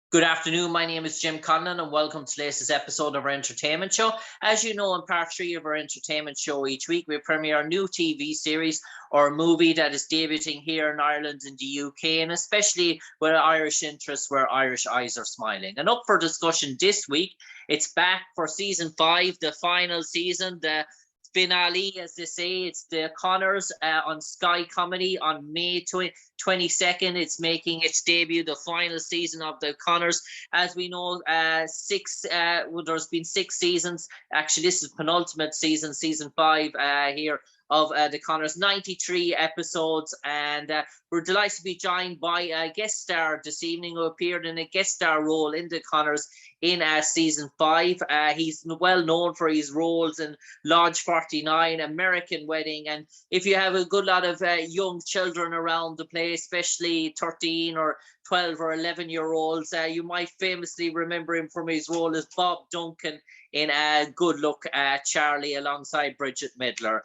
Good afternoon. My name is Jim Conlan, and welcome to the latest episode of our entertainment show. As you know, in part three of our entertainment show each week, we premiere a new TV series or a movie that is debuting here in Ireland and the UK, and especially with Irish interests where Irish eyes are smiling. And up for discussion this week, it's back for season 5, the final season, the finale, as they say. It's the Connors on Sky Comedy on May 22nd. It's making its debut, the final season of the Connors. As we know, there's been 6 seasons. Actually, this is penultimate season, season 5 here of the Connors, 93 episodes, and we're delighted to be joined by a guest star this evening who appeared in a guest star role in the Connors in season 5. He's well known for his roles in Lodge 49, American Wedding, and if you have a good lot of young children around the place, especially 13 or 12 or 11-year-olds, you might famously remember him from his role as Bob Duncan in Good Luck Charlie alongside Bridget Midler,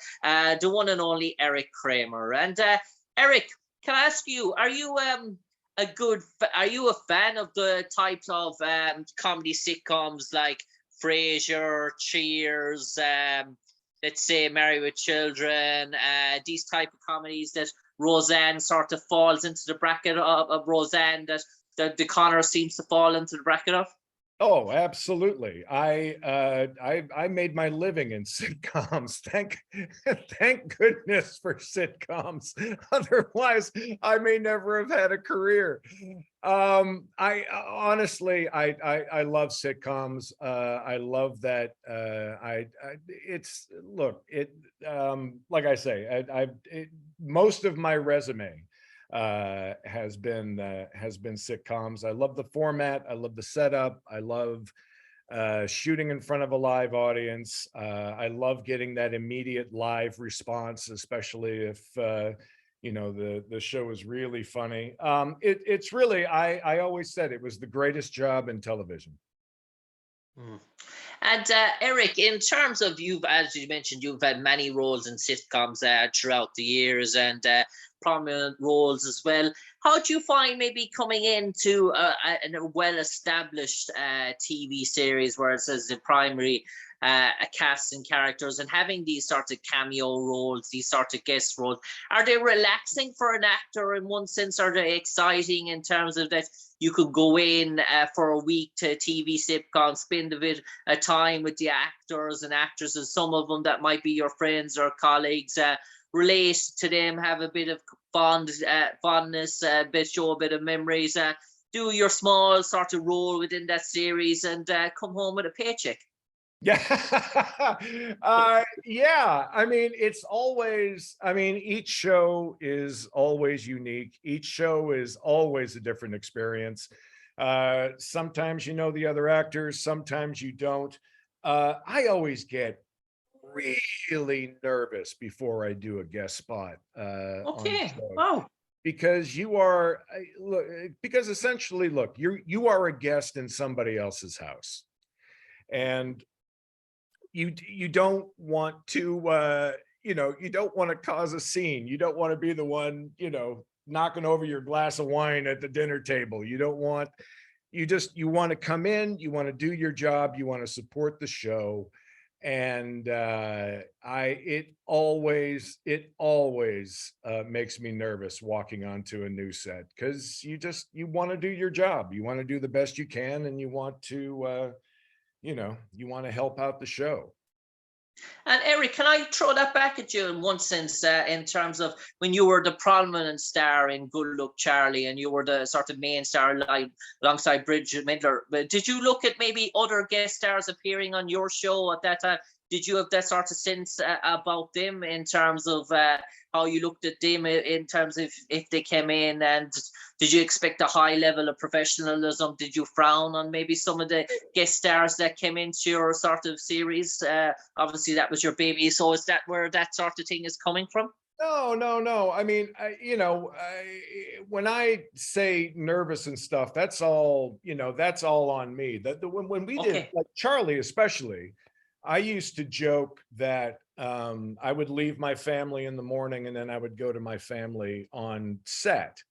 the one and only Eric Kramer. And Eric, can I ask you, are you a fan of the types of comedy sitcoms like Frasier, Cheers, let's say Married with Children, these type of comedies that Roseanne sort of falls into the bracket of Roseanne, that the Connor seems to fall into the bracket of? Oh, absolutely. I made my living in sitcoms. Thank goodness for sitcoms. Otherwise, I may never have had a career. I honestly, I love sitcoms. I love that. Like I say, most of my resume has been sitcoms. I love the format. I love the setup. I love shooting in front of a live audience. I love getting that immediate live response, especially if the show is really funny. It's really, I always said it was the greatest job in television. And Eric, in terms of as you mentioned, you've had many roles in sitcoms throughout the years, and prominent roles as well. How do you find maybe coming into a well-established TV series where it's as the primary cast and characters, and having these sort of cameo roles, these sort of guest roles? Are they relaxing for an actor in one sense? Are they exciting in terms of that you could go in for a week to a TV sitcom, spend a bit of time with the actors and actresses, some of them that might be your friends or colleagues, relate to them, have a bit of fondness, show a bit of memories, do your small sort of role within that series, and come home with a paycheck? Yeah. Yeah. I mean, each show is always unique. Each show is always a different experience. Sometimes you know the other actors, sometimes you don't. I always get really nervous before I do a guest spot on the show. Wow. Because because essentially, look, you are a guest in somebody else's house, and you don't want to you don't want to cause a scene. You don't want to be the one knocking over your glass of wine at the dinner table. You want to come in, you want to do your job, you want to support the show. And it always makes me nervous walking onto a new set, because you want to do your job, you want to do the best you can, and you want to you want to help out the show. And Eric, can I throw that back at you in one sense, in terms of when you were the prominent star in Good Luck Charlie, and you were the sort of main star alongside Bridget Midler, did you look at maybe other guest stars appearing on your show at that time? Did you have that sort of sense about them in terms of how you looked at them in terms of if they came in, and did you expect a high level of professionalism? Did you frown on maybe some of the guest stars that came into your sort of series? Obviously that was your baby, so is that where that sort of thing is coming from? No. I mean, when I say nervous and stuff, that's all on me. When we did, like Charlie especially, I used to joke that I would leave my family in the morning and then I would go to my family on set.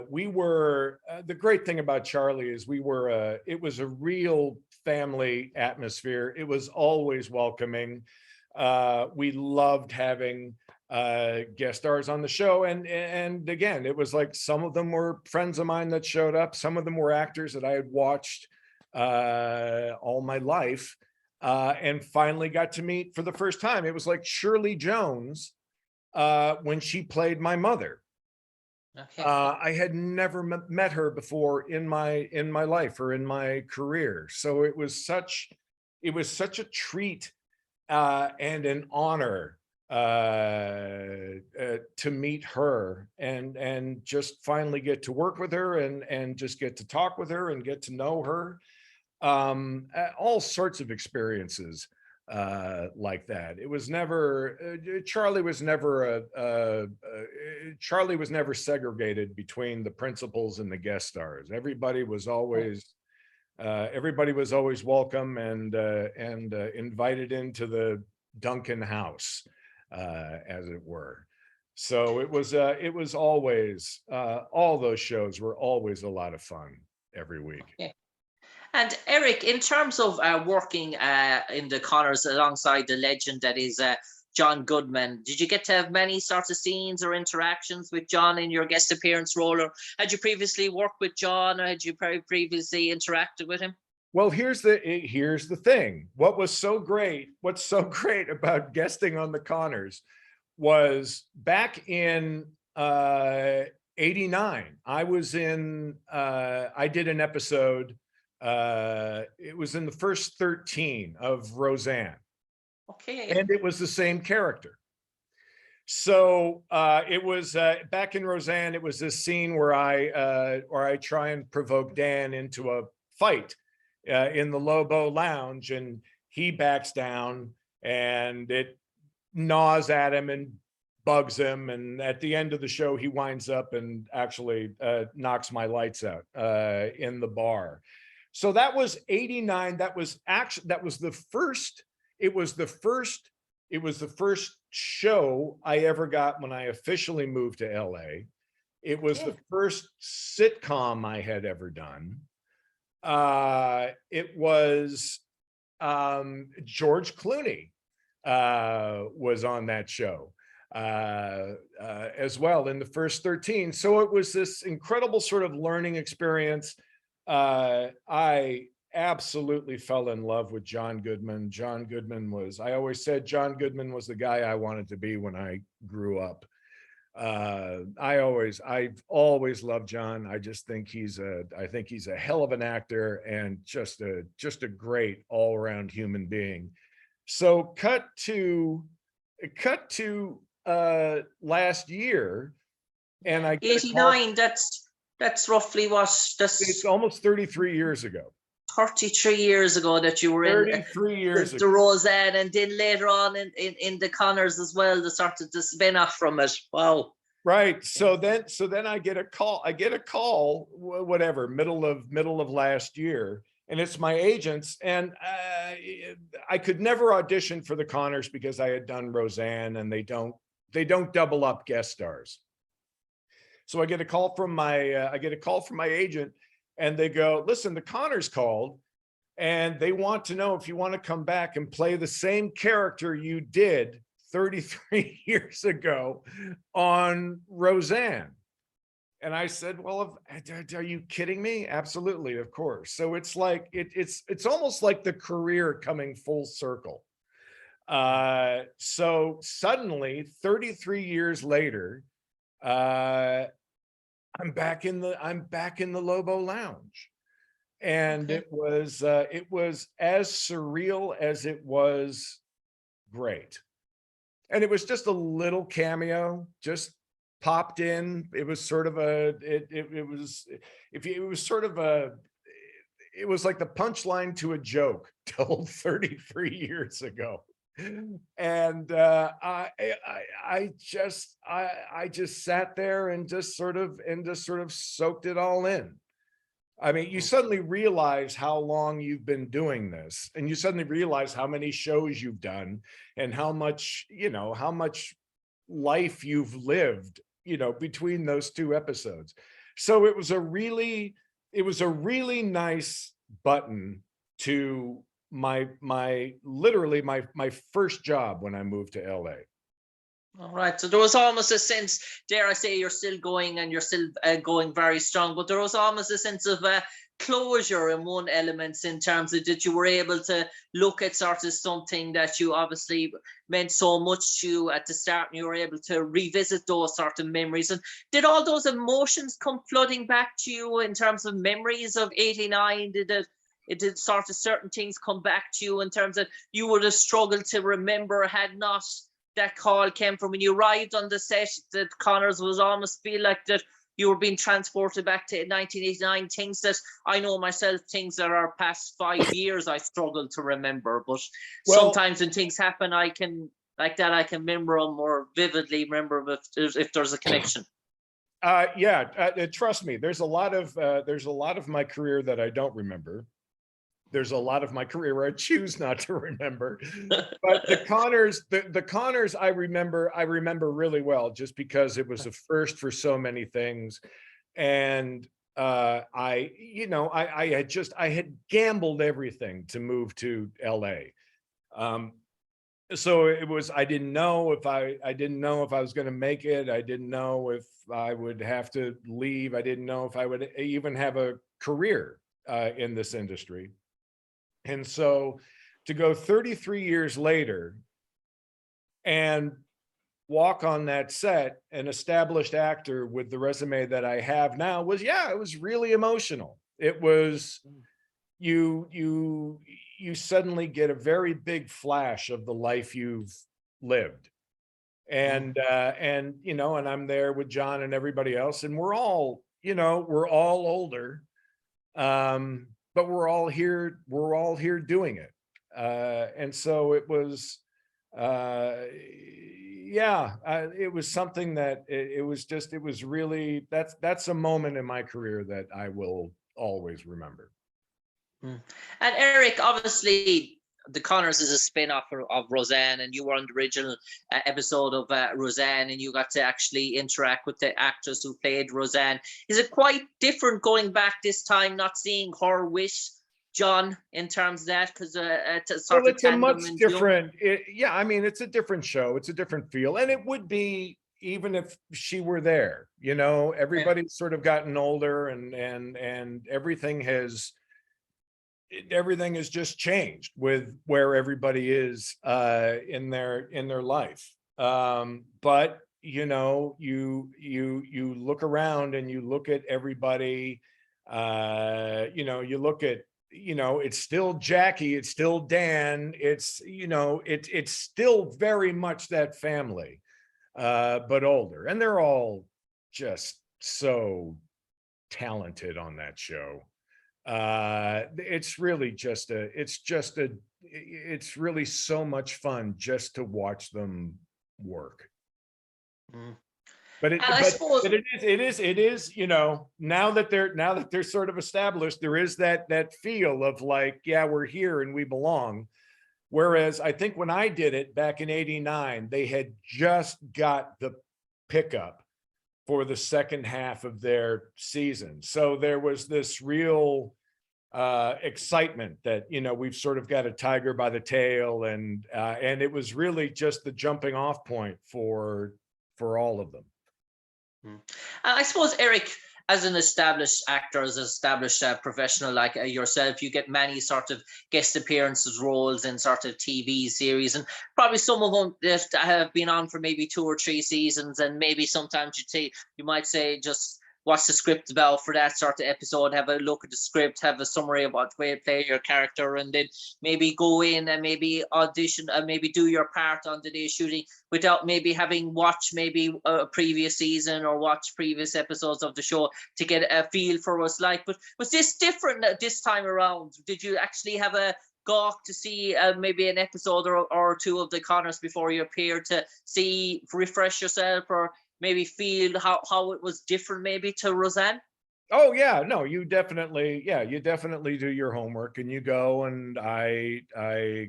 We were, the great thing about Charlie is it was a real family atmosphere. It was always welcoming. We loved having guest stars on the show. And again, it was like some of them were friends of mine that showed up. Some of them were actors that I had watched all my life and finally got to meet for the first time. It was like Shirley Jones when she played my mother. Okay. I had never met her before in my life or in my career. So it was such a treat and an honor to meet her and just finally get to work with her and just get to talk with her and get to know her. All sorts of experiences like that. It was never Charlie was never segregated between the principals and the guest stars. Everybody was always welcome and invited into the Duncan house, as it were. So it was always all those shows were always a lot of fun every week. Yeah. And Eric, in terms of working in the Connors alongside the legend that is John Goodman, did you get to have many sorts of scenes or interactions with John in your guest appearance role, or had you previously worked with John, or had you previously interacted with him? Well, here's the thing. What's so great about guesting on the Connors was back in '89. I did an episode. It was in the first 13 of Roseanne. Okay. And it was the same character. So it was back in Roseanne. It was this scene where I try and provoke Dan into a fight in the Lobo Lounge, and he backs down, and it gnaws at him and bugs him. And at the end of the show, he winds up and actually knocks my lights out in the bar. So that was '89. That was the first show I ever got when I officially moved to LA. It was the first sitcom I had ever done. It was George Clooney was on that show as well in the first 13. So it was this incredible sort of learning experience. I absolutely fell in love with John Goodman. I always said John Goodman was the guy I wanted to be when I grew up. I've always loved John. I think he's a hell of an actor and just a great all-around human being. So cut to last year, and I 89. That's roughly what it's almost 33 years ago. 33 years ago that you were 33 years the Roseanne, and then later on in the Connors as well, the sort of the spin-off from it. Wow. Right. So then I get a call, whatever, middle of last year, and it's my agents. And I could never audition for the Connors because I had done Roseanne, and they don't double up guest stars. So I get a call from my agent, and they go, listen, the Connors called, and they want to know if you want to come back and play the same character you did 33 years ago on Roseanne. And I said, well, are you kidding me? Absolutely, of course. So it's like, it's almost like the career coming full circle. So suddenly, 33 years later, I'm back in the Lobo Lounge, and it was as surreal as it was great. And it was just a little cameo, just popped in. It was sort of it was like the punchline to a joke told 33 years ago. And I just sat there and just sort of soaked it all in. I mean, you suddenly realize how long you've been doing this, and you suddenly realize how many shows you've done and how much life you've lived, between those two episodes. So it was a really nice button to literally my first job when I moved to LA. All right. So there was almost a sense, dare I say, you're still going and you're still going very strong, but there was almost a sense of closure in one element, in terms of that you were able to look at sort of something that you obviously meant so much to you at the start, and you were able to revisit those sort of memories. And did all those emotions come flooding back to you in terms of memories of '89? Did sort of certain things come back to you in terms of you would have struggled to remember had not that call came from when you arrived on the set, that Connors was almost feel like that you were being transported back to 1989, things that I know myself, things that are past 5 years, I struggle to remember. But sometimes when things happen, I can remember them more vividly, remember if there's a connection. Trust me, there's a lot of my career that I don't remember. There's a lot of my career where I choose not to remember, but the Connors I remember really well, just because it was a first for so many things. And I had gambled everything to move to LA. So it was, I didn't know if I was going to make it. I didn't know if I would have to leave. I didn't know if I would even have a career in this industry. And so to go 33 years later and walk on that set, an established actor with the resume that I have now, it was really emotional. It was, you suddenly get a very big flash of the life you've lived. And I'm there with John and everybody else, and we're all older. But we're all here doing it. And so it was, it was something that it was really, that's a moment in my career that I will always remember. And Eric, obviously, The Connors is a spin-off of Roseanne, and you were on the original episode of Roseanne, and you got to actually interact with the actress who played Roseanne. Is it quite different going back this time, not seeing her with John in terms of that? Because it's a much different. It's a different show. It's a different feel, and it would be even if she were there. Everybody's sort of gotten older, and everything has just changed with where everybody is in their life. But you look around and you look at everybody. You look at it's still Jackie, it's still Dan, it's still very much that family, but older, and they're all just so talented on that show. It's really it's really so much fun just to watch them work. But it is now that they're sort of established, there is that feel of like, yeah, we're here and we belong. Whereas I think when I did it back in '89, they had just got the pickup for the second half of their season. So there was this real excitement that, we've sort of got a tiger by the tail, and it was really just the jumping off point for all of them. I suppose, Eric, as an established actor, as an established professional like yourself, you get many sort of guest appearances, roles in sort of TV series, and probably some of them that have been on for maybe 2 or 3 seasons, and maybe sometimes you might say just watch the script about for that sort of episode, have a look at the script, have a summary about the way to play your character, and then maybe go in and maybe audition and maybe do your part on the day shooting without maybe having watched maybe a previous season or watched previous episodes of the show to get a feel for what it's like. But was this different this time around? Did you actually have a gawk to see maybe an episode or 2 of The Connors before you appeared, to see, refresh yourself, or maybe feel how it was different maybe to Roseanne? Oh yeah, no, you definitely do your homework, and you go, and I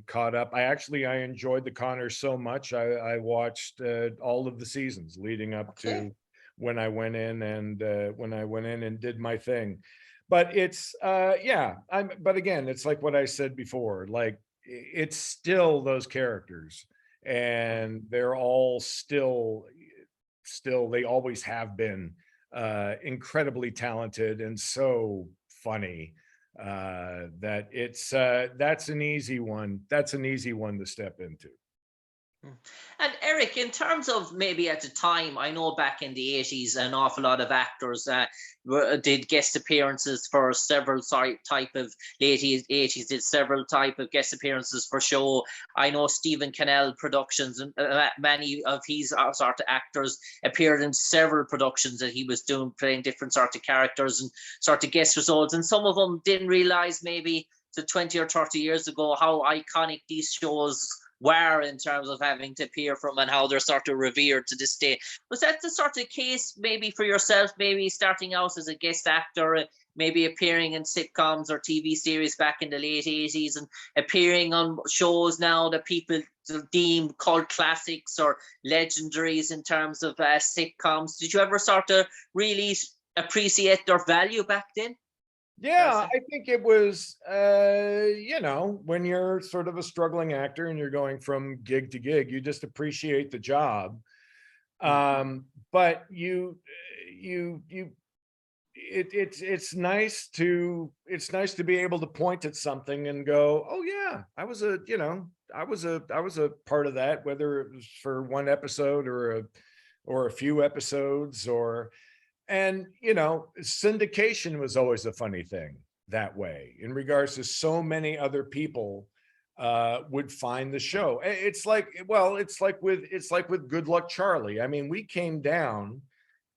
caught up. I enjoyed The Connors so much. I watched all of the seasons leading up to when I went in and did my thing. But it's yeah, but again, it's like what I said before, like it's still those characters, and they're all still they always have been incredibly talented and so funny, that it's that's an easy one. That's an easy one to step into. And Eric, in terms of maybe at the time, I know back in the 80s, an awful lot of actors did guest appearances for several type of late 80s, did several type of guest appearances for show. I know Stephen Cannell Productions, and many of his sort of actors appeared in several productions that he was doing, playing different sort of characters and sort of guest roles. And some of them didn't realize maybe to 20 or 30 years ago how iconic these shows were in terms of having to appear from and how they're sort of revered to this day. Was that the sort of case maybe for yourself, maybe starting out as a guest actor, maybe appearing in sitcoms or TV series back in the late 80s and appearing on shows now that people deem cult classics or legendaries in terms of sitcoms? Did you ever sort of really appreciate their value back then? Yeah, I think it was, when you're sort of a struggling actor and you're going from gig to gig, you just appreciate the job. But it's nice to be able to point at something and go, oh yeah, I was a part of that, whether it was for one episode or a few episodes, and syndication was always a funny thing that way, in regards to so many other people would find the show. It's like with Good Luck Charlie. I mean, we came down,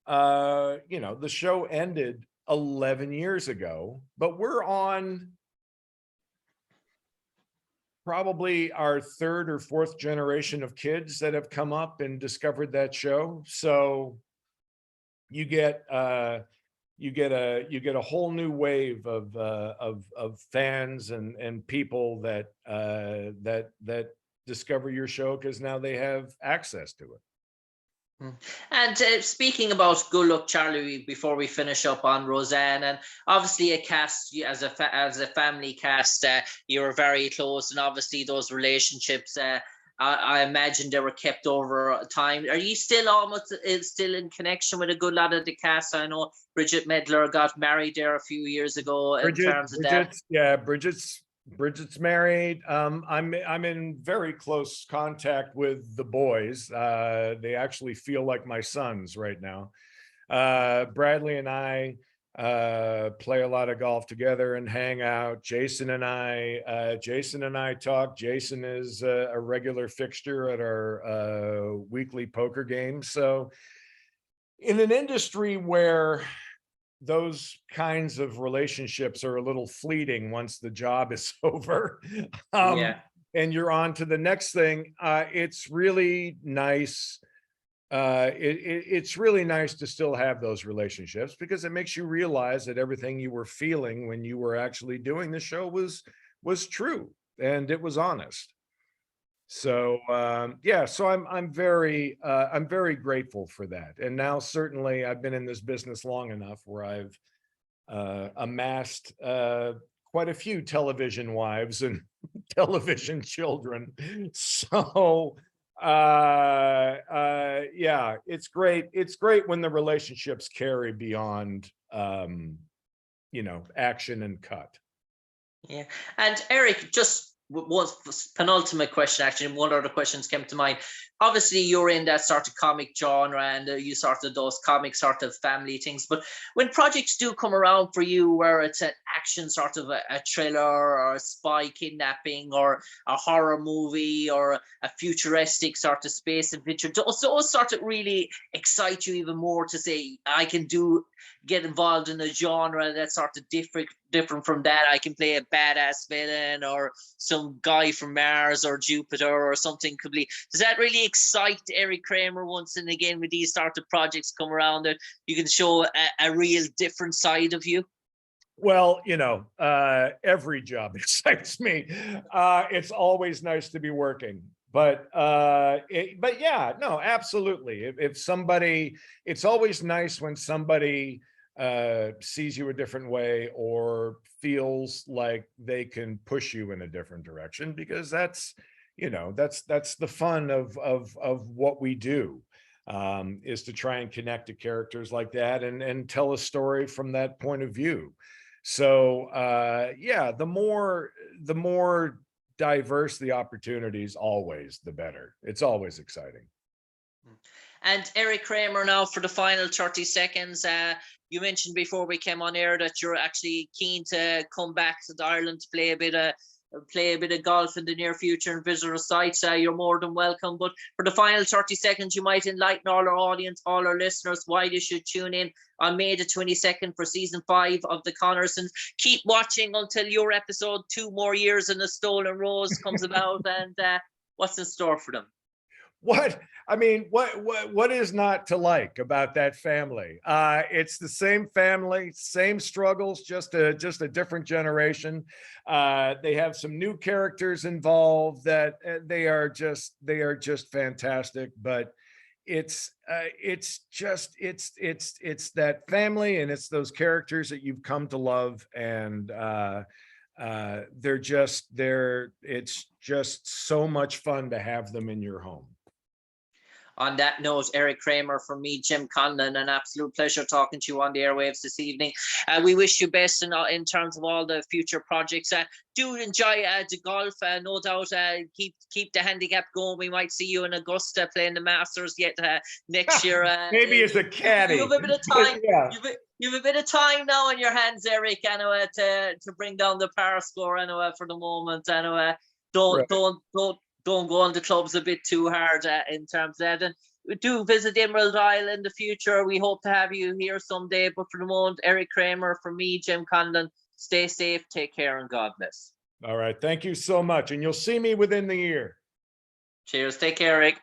the show ended 11 years ago, but we're on probably our third or fourth generation of kids that have come up and discovered that show. So you get a whole new wave of fans and people that discover your show because now they have access to it. And speaking about Good Luck Charlie, before we finish up on Roseanne, and obviously a cast as a family cast, you were very close, and obviously those relationships. I imagine they were kept over time. Are you still still in connection with a good lot of the cast? I know Bridget Medler got married there a few years ago. Bridget's married. I'm in very close contact with the boys. They actually feel like my sons right now. Bradley and I play a lot of golf together and hang out. Jason and I talk. Jason is a regular fixture at our weekly poker games. So in an industry where those kinds of relationships are a little fleeting once the job is over, and you're on to the next thing, it's really nice. It's really nice to still have those relationships, because it makes you realize that everything you were feeling when you were actually doing the show was true and it was honest. So so I'm very grateful for that. And now certainly I've been in this business long enough where I've amassed quite a few television wives and television children. So it's great when the relationships carry beyond action and cut. Yeah. And Eric, just one penultimate question, actually, one other questions came to mind. Obviously you're in that sort of comic genre, and you sort of those comic sort of family things, but when projects do come around for you where it's an action sort of a thriller or a spy kidnapping or a horror movie or a futuristic sort of space adventure, those sort of really excite you even more to say, I can get involved in a genre that's sort of different from that. I can play a badass villain or some guy from Mars or Jupiter or something complete. Does that really excite Eric Kramer once and again with these sort of projects come around that you can show a real different side of you? Well, every job excites me. It's always nice to be working, but yeah, no, absolutely. If somebody, it's always nice when somebody sees you a different way or feels like they can push you in a different direction, because that's, that's the fun of what we do, is to try and connect to characters like that and tell a story from that point of view. So yeah, the more diverse the opportunities, always the better. It's always exciting. And Eric Kramer, now for the final 30 seconds. You mentioned before we came on air that you're actually keen to come back to Ireland to play a bit of golf in the near future and visit our sites. You're more than welcome. But for the final 30 seconds, you might enlighten all our audience, all our listeners, why they should tune in on May the 22nd for season 5 of The Connersons. Keep watching until your episode 2 More Years in a Stolen Rose comes about. And what's in store for them? What is not to like about that family? It's the same family, same struggles, just a different generation. They have some new characters involved that they are just fantastic. But it's that family, and it's those characters that you've come to love, and it's just so much fun to have them in your home. On that note, Eric Kramer, from me, Jim Conlan, an absolute pleasure talking to you on the airwaves this evening. We wish you best in terms of all the future projects. Do enjoy the golf, no doubt. Keep the handicap going. We might see you in Augusta playing the Masters yet next year. Maybe as a caddy. You have a bit of time. Yeah. You have a bit of time now on your hands, Eric, anyway, to bring down the par score anyway for the moment. Anyway, don't go on the clubs a bit too hard in terms of that. And we do visit Emerald Isle in the future. We hope to have you here someday. But for the moment, Eric Kramer, from me, Jim Conlan, stay safe, take care, and God bless. All right. Thank you so much. And you'll see me within the year. Cheers. Take care, Eric.